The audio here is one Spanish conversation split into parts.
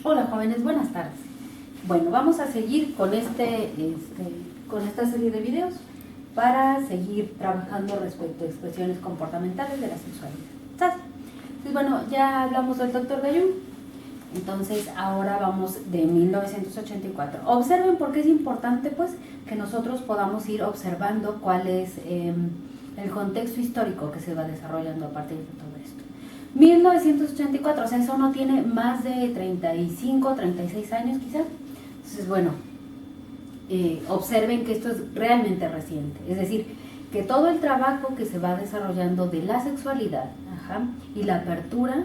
Hola jóvenes, buenas tardes. Bueno, vamos a seguir con con esta serie de videos para seguir trabajando respecto a expresiones comportamentales de la sexualidad. ¿Sabes? Entonces, bueno, ya hablamos del Dr. Gayun, entonces ahora vamos de 1984. Observen por qué es importante pues que nosotros podamos ir observando cuál es el contexto histórico que se va desarrollando a partir de todo esto. 1984, o sea, eso no tiene más de 35, 36 años quizá. Entonces, bueno, observen que esto es realmente reciente, es decir, que todo el trabajo que se va desarrollando de la sexualidad y la apertura,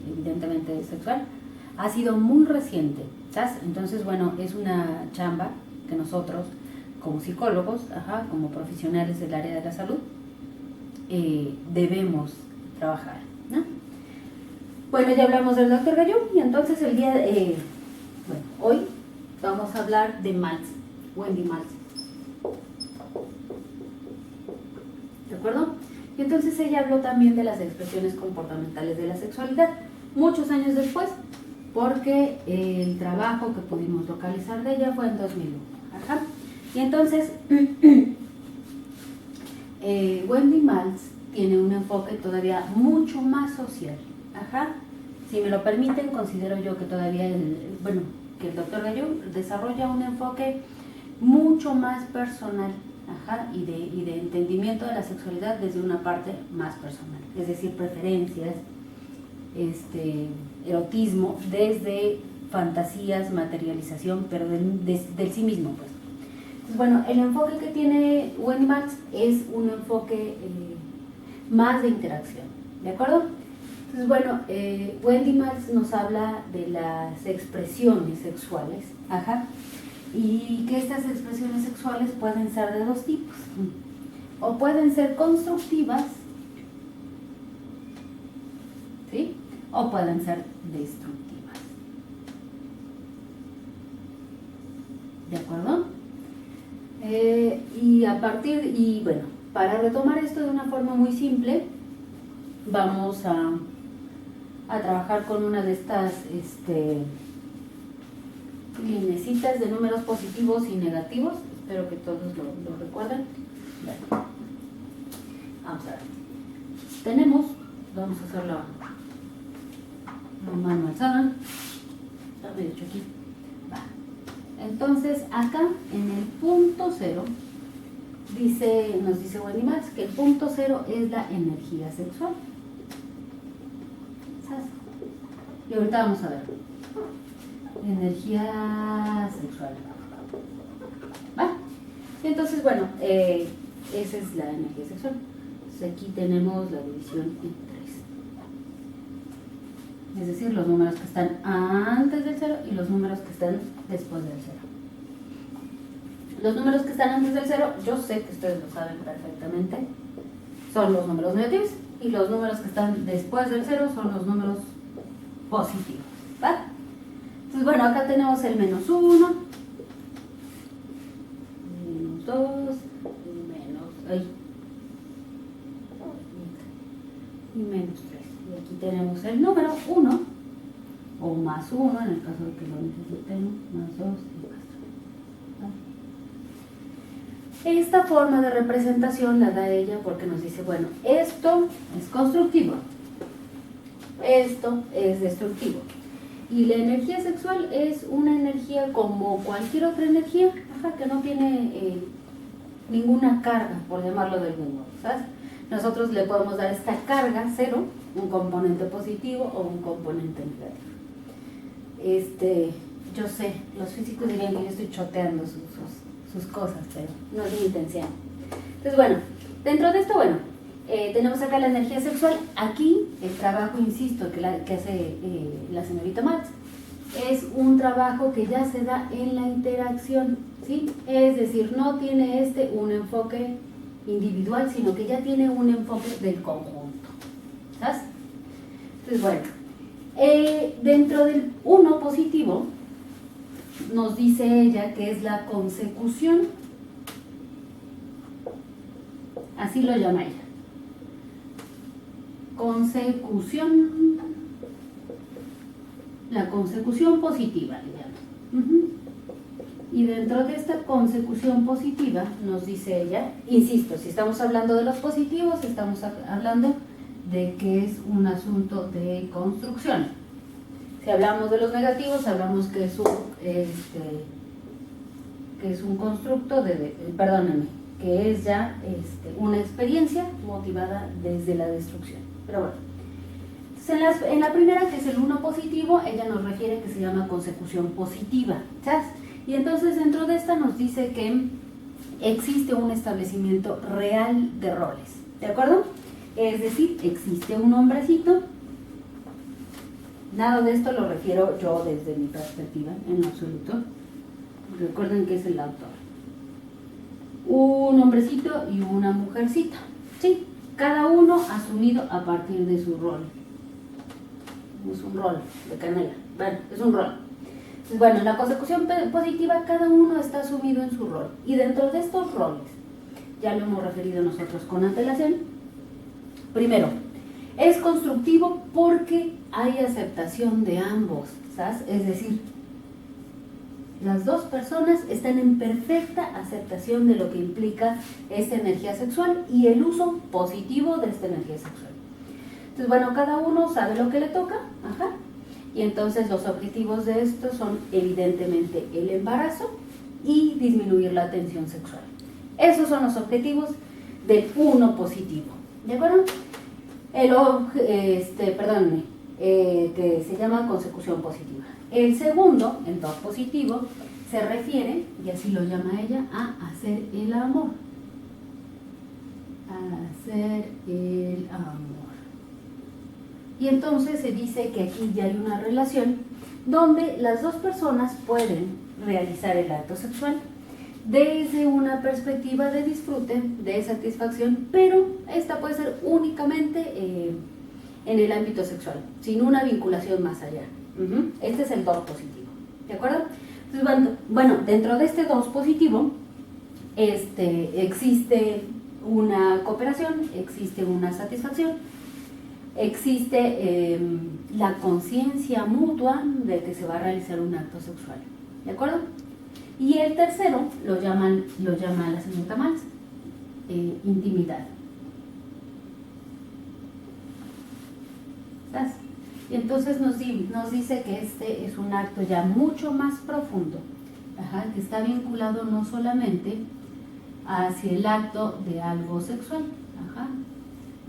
evidentemente sexual, ha sido muy reciente, ¿sabes? Entonces, bueno, es una chamba que nosotros, como psicólogos, como profesionales del área de la salud, debemos trabajar, ¿no? Bueno, ya hablamos del Dr. Gayun y entonces el día bueno, hoy vamos a hablar de Maltz, Wendy Maltz. ¿De acuerdo? Y entonces ella habló también de las expresiones comportamentales de la sexualidad, muchos años después, porque el trabajo que pudimos localizar de ella fue en 2001. Y entonces, Wendy Maltz tiene un enfoque todavía mucho más social. Si me lo permiten, considero yo que todavía que el Dr. Gayun desarrolla un enfoque mucho más personal y de entendimiento de la sexualidad desde una parte más personal, es decir, preferencias, erotismo, desde fantasías, materialización, pero del sí mismo, pues. Entonces, bueno, el enfoque que tiene Wendy Maltz es un enfoque más de interacción, ¿de acuerdo? Entonces, bueno, Wendy Maltz nos habla de las expresiones sexuales, y que estas expresiones sexuales pueden ser de dos tipos, o pueden ser constructivas, ¿sí? O pueden ser destructivas, ¿de acuerdo? Y bueno, para retomar esto de una forma muy simple, vamos a trabajar con una de estas linecitas de números positivos y negativos. Espero que todos lo recuerden. Bueno, vamos a ver. Vamos a hacer la mano alzada. Está medio hecho aquí. Va. Entonces, acá en el punto cero, nos dice Wendy Maltz que el punto cero es la energía sexual. Y ahorita vamos a ver energía sexual. ¿Va? Y entonces, bueno, esa es la energía sexual. Entonces aquí tenemos la división en 3. Es decir, los números que están antes del 0 y los números que están después del 0. Los números que están antes del 0, yo sé que ustedes lo saben perfectamente, son los números negativos, y los números que están después del 0 son los números positivos, ¿va? Entonces, bueno, acá tenemos el -1, -2 y -3. Y aquí tenemos el número 1, o +1 en el caso de que lo necesitemos, +2 y +3. Esta forma de representación la da ella porque nos dice, bueno, esto es constructivo, esto es destructivo. Y la energía sexual es una energía como cualquier otra energía, que no tiene ninguna carga, por llamarlo de algún modo, ¿sabes? Nosotros le podemos dar esta carga, 0, un componente positivo o un componente negativo. Yo sé, los físicos dirían que yo estoy choteando sus cosas, pero no es mi intención. Entonces, bueno, dentro de esto, tenemos acá la energía sexual. Aquí el trabajo, insisto, que hace la señorita Maltz es un trabajo que ya se da en la interacción, ¿sí? Es decir, no tiene un enfoque individual, sino que ya tiene un enfoque del conjunto, ¿sabes? Entonces, bueno, dentro del 1 positivo nos dice ella que es la consecución, así lo llama ella. Consecución la consecución positiva, le llamo. Y dentro de esta consecución positiva, nos dice ella, insisto, si estamos hablando de los positivos, estamos hablando de que es un asunto de construcción. Si hablamos de los negativos, hablamos que es un constructo perdónenme, que es ya una experiencia motivada desde la destrucción. Pero bueno, entonces en la primera, que es el uno positivo, ella nos refiere que se llama consecución positiva, ¿sabes? Y entonces dentro de esta nos dice que existe un establecimiento real de roles, ¿de acuerdo? Es decir, existe un hombrecito. Nada de esto lo refiero yo desde mi perspectiva, en absoluto. Recuerden que es el autor. Un hombrecito y una mujercita, ¿sí? Cada uno asumido a partir de su rol. Es un rol de canela, bueno, es un rol. Entonces, bueno, en la consecución positiva cada uno está asumido en su rol. Y dentro de estos roles, ya lo hemos referido nosotros con antelación, primero, es constructivo porque hay aceptación de ambos, ¿sabes? Es decir, las dos personas están en perfecta aceptación de lo que implica esta energía sexual y el uso positivo de esta energía sexual. Entonces, bueno, cada uno sabe lo que le toca, y entonces los objetivos de esto son evidentemente el embarazo y disminuir la tensión sexual. Esos son los objetivos del uno positivo, ¿de acuerdo? Que se llama consecución positiva. El segundo, el dos positivo, se refiere, y así lo llama ella, a hacer el amor. Hacer el amor. Y entonces se dice que aquí ya hay una relación donde las dos personas pueden realizar el acto sexual desde una perspectiva de disfrute, de satisfacción, pero esta puede ser únicamente en el ámbito sexual, sin una vinculación más allá. Este es el 2 positivo, ¿de acuerdo? Entonces, bueno, dentro de este 2 positivo existe una cooperación, existe una satisfacción, existe la conciencia mutua de que se va a realizar un acto sexual, ¿de acuerdo? Y el tercero lo llama la señorita Maltz, intimidad. ¿Sabes? Y entonces nos dice que este es un acto ya mucho más profundo, que está vinculado no solamente hacia el acto de algo sexual,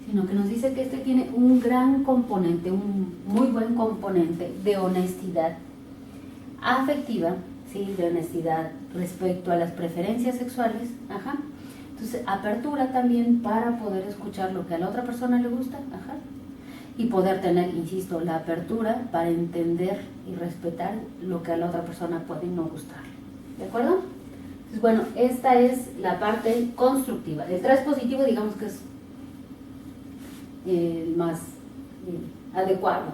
sino que nos dice que este tiene un gran componente, un muy buen componente de honestidad afectiva, ¿sí? De honestidad respecto a las preferencias sexuales, entonces apertura también para poder escuchar lo que a la otra persona le gusta, y poder tener, insisto, la apertura para entender y respetar lo que a la otra persona puede no gustar, ¿de acuerdo? Entonces, bueno, esta es la parte constructiva. El 3 positivo, digamos que es el más adecuado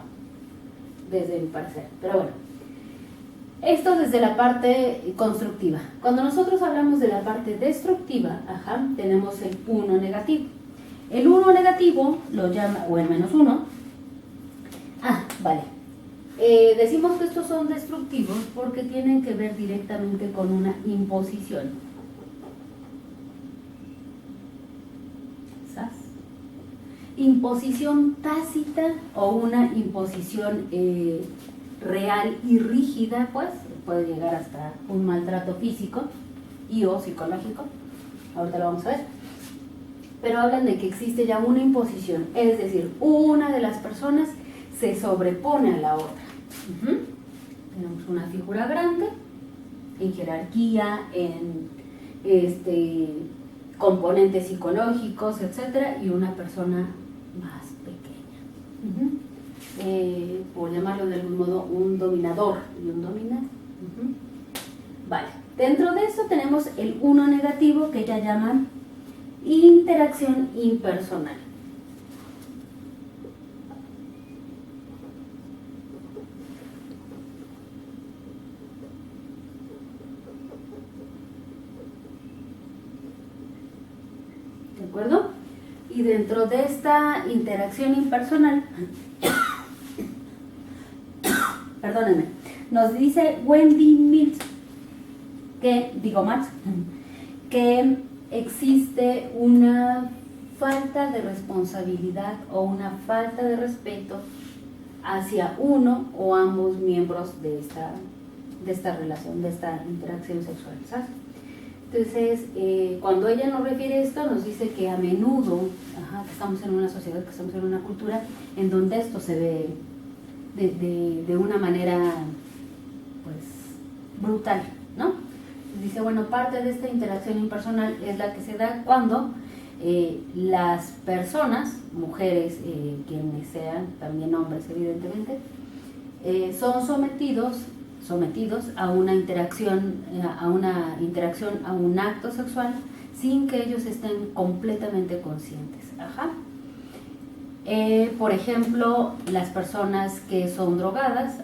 desde mi parecer, pero bueno, esto desde la parte constructiva. Cuando nosotros hablamos de la parte destructiva, tenemos el 1 negativo. El 1 negativo lo llama, o el -1. Vale. Decimos que estos son destructivos porque tienen que ver directamente con una imposición. ¿Sabes? Imposición tácita o una imposición real y rígida, pues puede llegar hasta un maltrato físico y o psicológico. Ahorita lo vamos a ver. Pero hablan de que existe ya una imposición, es decir, una de las personas se sobrepone a la otra. Tenemos una figura grande, en jerarquía, en componentes psicológicos, etcétera, y una persona más pequeña. Por llamarlo de algún modo, un dominador y un dominado. Vale, dentro de eso tenemos el 1 negativo, que ya llaman interacción impersonal. ¿De acuerdo? Y dentro de esta interacción impersonal perdónenme, nos dice Wendy Mills, que existe una falta de responsabilidad o una falta de respeto hacia uno o ambos miembros de esta relación, de esta interacción sexual, ¿sabes? Entonces, cuando ella nos refiere esto, nos dice que a menudo, que estamos en una sociedad, que estamos en una cultura en donde esto se ve de una manera, pues, brutal, ¿no? Dice, bueno, parte de esta interacción impersonal es la que se da cuando las personas, mujeres, quienes sean, también hombres evidentemente, son sometidos a una interacción, a un acto sexual sin que ellos estén completamente conscientes. Por ejemplo, las personas que son drogadas,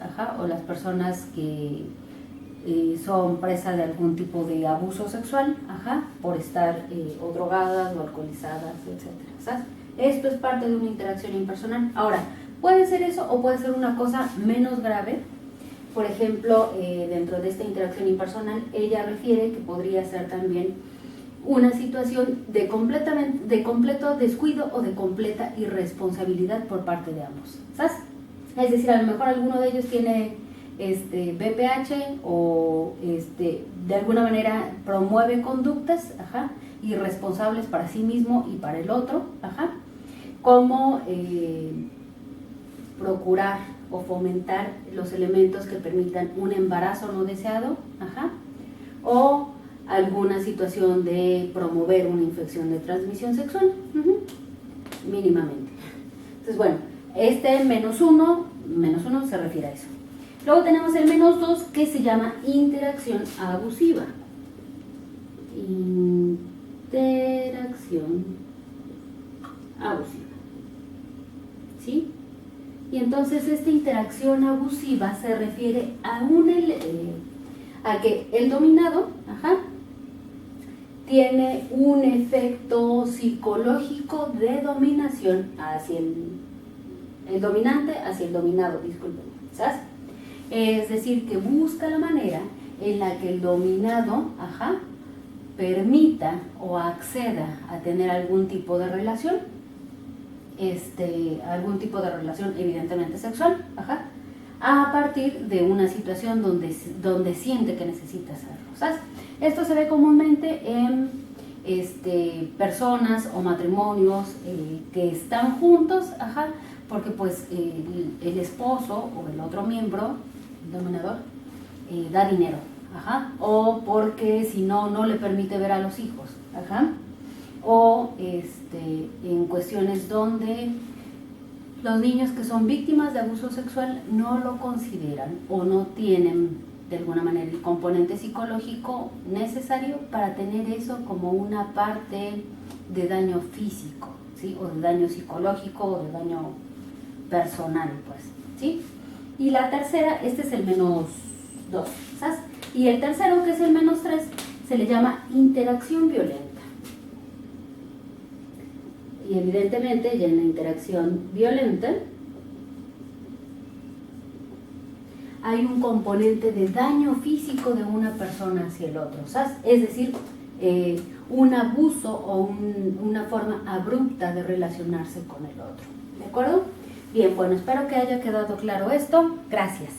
o las personas que son presa de algún tipo de abuso sexual, por estar o drogadas o alcoholizadas, etcétera, ¿sabes? Esto es parte de una interacción impersonal. Ahora, puede ser eso o puede ser una cosa menos grave. Por ejemplo, dentro de esta interacción impersonal, ella refiere que podría ser también una situación de completo descuido o de completa irresponsabilidad por parte de ambos, ¿sabes? Es decir, a lo mejor alguno de ellos tiene BPH o de alguna manera promueve conductas irresponsables para sí mismo y para el otro, como procurar o fomentar los elementos que permitan un embarazo no deseado, o alguna situación de promover una infección de transmisión sexual, mínimamente. Entonces, bueno, menos uno se refiere a eso. Luego tenemos el -2, que se llama interacción abusiva. Interacción abusiva. ¿Sí? Y entonces esta interacción abusiva se refiere a que el dominado tiene un efecto psicológico de dominación hacia el dominante, hacia el dominado, disculpen, ¿sabes? Es decir, que busca la manera en la que el dominado permita o acceda a tener algún tipo de relación, evidentemente sexual, a partir de una situación donde siente que necesita hacerlo, ¿sabes? Esto se ve comúnmente en personas o matrimonios que están juntos, porque pues el esposo o el otro miembro, el dominador, da dinero, o porque si no, no le permite ver a los hijos, o en cuestiones donde los niños que son víctimas de abuso sexual no lo consideran o no tienen de alguna manera el componente psicológico necesario para tener eso como una parte de daño físico, ¿sí? O de daño psicológico o de daño personal, pues, ¿sí? Y la tercera, este es el -2, ¿sabes? Y el tercero, que es el -3, se le llama interacción violenta. Y evidentemente ya en la interacción violenta hay un componente de daño físico de una persona hacia el otro, ¿sabes? Es decir, un abuso o una forma abrupta de relacionarse con el otro, ¿de acuerdo? Bien, bueno, espero que haya quedado claro esto. Gracias.